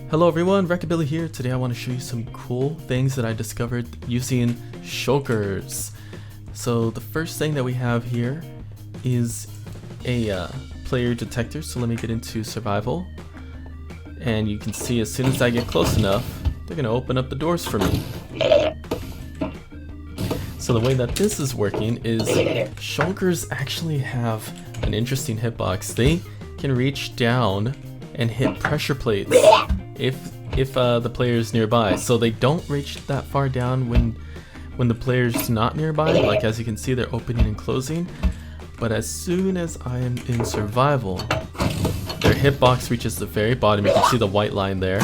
Hello everyone, Recabilly here. Today I want to show you some cool things that I discovered using shulkers. So the first thing that we have here is a player detector. So let me get into survival. And you can see as soon as I get close enough, they're going to open up the doors for me. So the way that this is working is shulkers actually have an interesting hitbox. They can reach down and hit pressure plates if the player is nearby. So they don't reach that far down when the player's not nearby. Like as you can see, they're opening and closing. But as soon as I am in survival, their hitbox reaches the very bottom. You can see the white line there,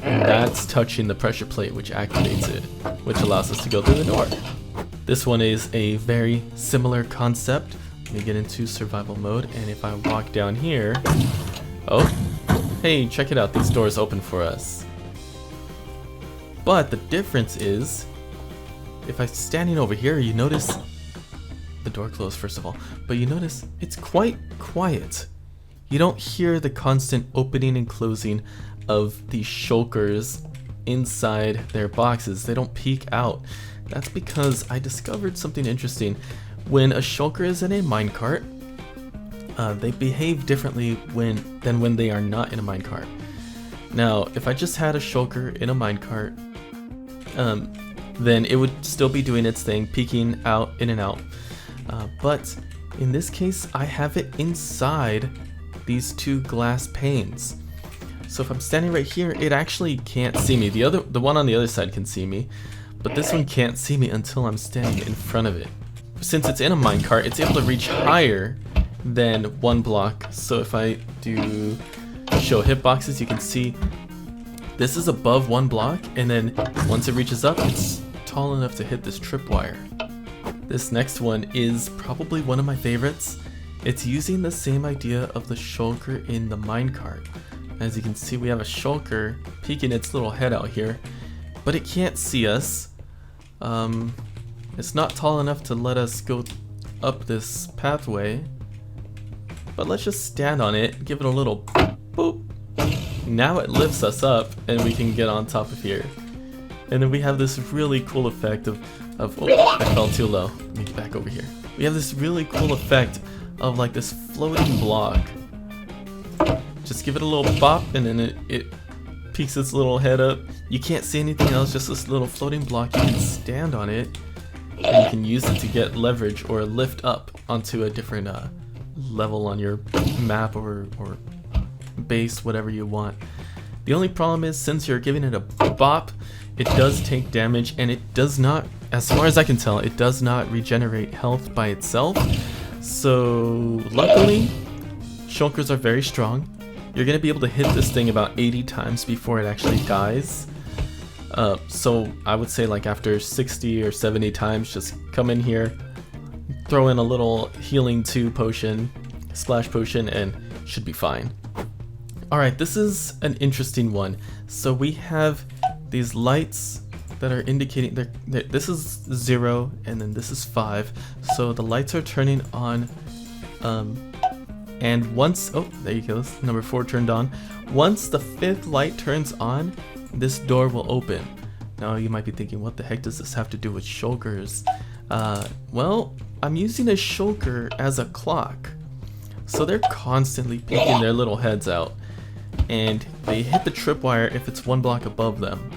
and that's touching the pressure plate, which activates it, which allows us to go through the door. This one is a very similar concept. Let me get into survival mode, and if I walk down here, oh, hey, check it out, these doors open for us. But the difference is, if I'm standing over here, you notice the door closed first of all, but you notice it's quite quiet. You don't hear the constant opening and closing of these shulkers inside their boxes. They don't peek out. That's because I discovered something interesting. When a shulker is in a minecart, they behave differently than when they are not in a minecart. Now, if I just had a shulker in a minecart, then it would still be doing its thing, peeking out, in and out. But in this case, I have it inside these two glass panes. So if I'm standing right here, it actually can't see me. The one on the other side can see me, but this one can't see me until I'm standing in front of it. Since it's in a minecart, it's able to reach higher than one block. So if I do show hitboxes, you can see this is above one block, and then once it reaches up, it's tall enough to hit this tripwire. This next one is probably one of my favorites. It's using the same idea of the shulker in the minecart. As you can see, we have a shulker peeking its little head out here, but it can't see us. It's not tall enough to let us go up this pathway, but let's just stand on it, give it a little boop. Now it lifts us up and we can get on top of here. And then we have this really cool effect of oh, I fell too low. Let me back over here. We have this really cool effect of like this floating block. Just give it a little bop and then it peeks its little head up. You can't see anything else, just this little floating block. You can stand on it and you can use it to get leverage or lift up onto a different level on your map or base, whatever you want. The only problem is, since you're giving it a bop, it does take damage, and it does not, as far as I can tell, it does not regenerate health by itself. So luckily, shulkers are very strong. You're going to be able to hit this thing about 80 times before it actually dies. So I would say like after 60 or 70 times, just come in here, throw in a little healing 2 potion, splash potion, and should be fine. Alright, this is an interesting one. So we have these lights that are indicating this is 0 and then this is 5. So the lights are turning on, and once, oh, there you go, number 4 turned on. Once the 5th light turns on, this door will open. Now you might be thinking, what the heck does this have to do with shulkers? Well, I'm using a shulker as a clock. So they're constantly peeking their little heads out, and they hit the tripwire if it's one block above them.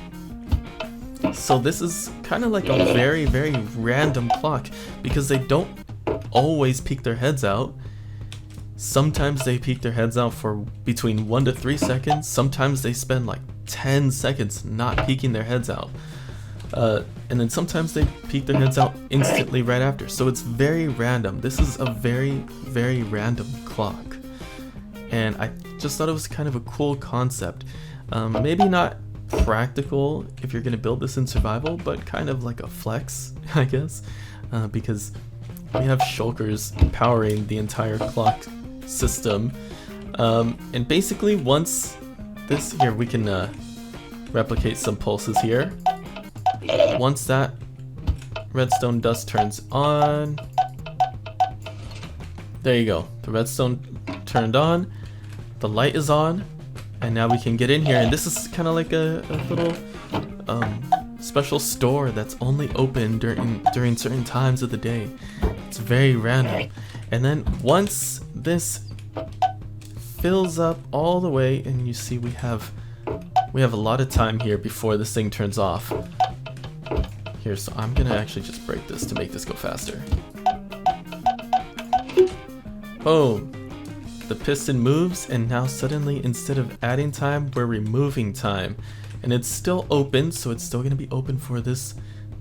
So this is kind of like a very, very random clock, because they don't always peek their heads out. Sometimes they peek their heads out for between 1 to 3 seconds. Sometimes they spend like 10 seconds not peeking their heads out. And then sometimes they peek their heads out instantly right after. So it's very random. This is a very, very random clock. And I just thought it was kind of a cool concept. Maybe not practical if you're going to build this in survival, but kind of like a flex, I guess. Because we have shulkers powering the entire clock system. And basically once this, here we can replicate some pulses here. Once that redstone dust turns on, there you go, the redstone turned on, the light is on, And now we can get in here, and this is kind of like a little special store that's only open during certain times of the day. It's very random. And then once this fills up all the way, and you see we have a lot of time here before this thing turns off. Here, so I'm gonna actually just break this to make this go faster. Boom! The piston moves, and now suddenly instead of adding time, we're removing time. And it's still open, so it's still gonna be open for this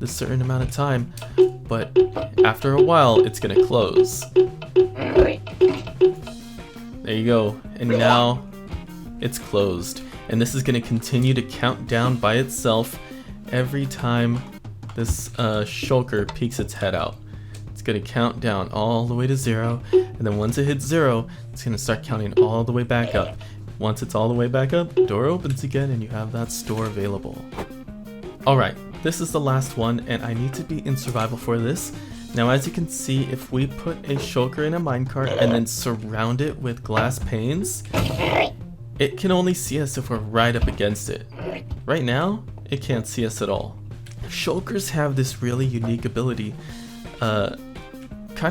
certain amount of time, but after a while it's gonna close. There you go, and now it's closed. And this is gonna continue to count down by itself every time this shulker peeks its head out. It's gonna count down all the way to 0, and then once it hits 0, it's gonna start counting all the way back up. Once it's all the way back up, door opens again, and you have that store available. Alright, this is the last one, and I need to be in survival for this. Now, as you can see, if we put a shulker in a minecart and then surround it with glass panes, it can only see us if we're right up against it. Right now, it can't see us at all. Shulkers have this really unique ability, kind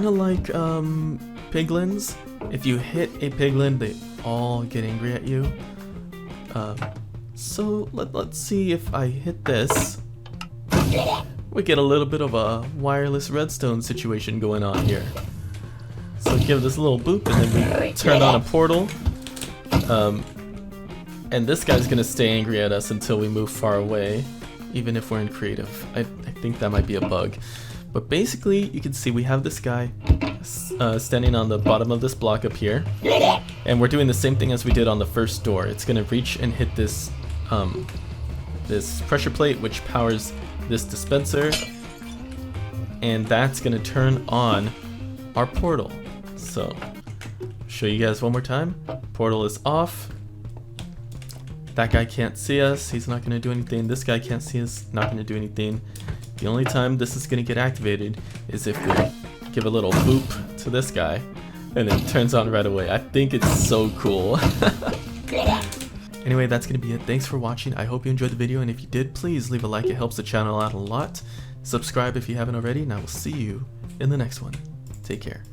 of like piglins. If you hit a piglin, they all get angry at you. So let's see if I hit this. We get a little bit of a wireless redstone situation going on here. So give this a little boop, and then we turn on a portal. And this guy's gonna stay angry at us until we move far away, even if we're in creative. I think that might be a bug. But basically, you can see we have this guy standing on the bottom of this block up here. And we're doing the same thing as we did on the first door. It's gonna reach and hit this, this pressure plate, which powers this dispenser. And that's gonna turn on our portal. So, show you guys one more time. Portal is off. That guy can't see us, he's not gonna do anything. This guy can't see us, not gonna do anything. The only time this is gonna get activated is if we give a little boop to this guy, and it turns on right away. I think it's so cool. Anyway, that's gonna be it. Thanks for watching. I hope you enjoyed the video, and if you did, please leave a like. It helps the channel out a lot. Subscribe if you haven't already, and I will see you in the next one. Take care.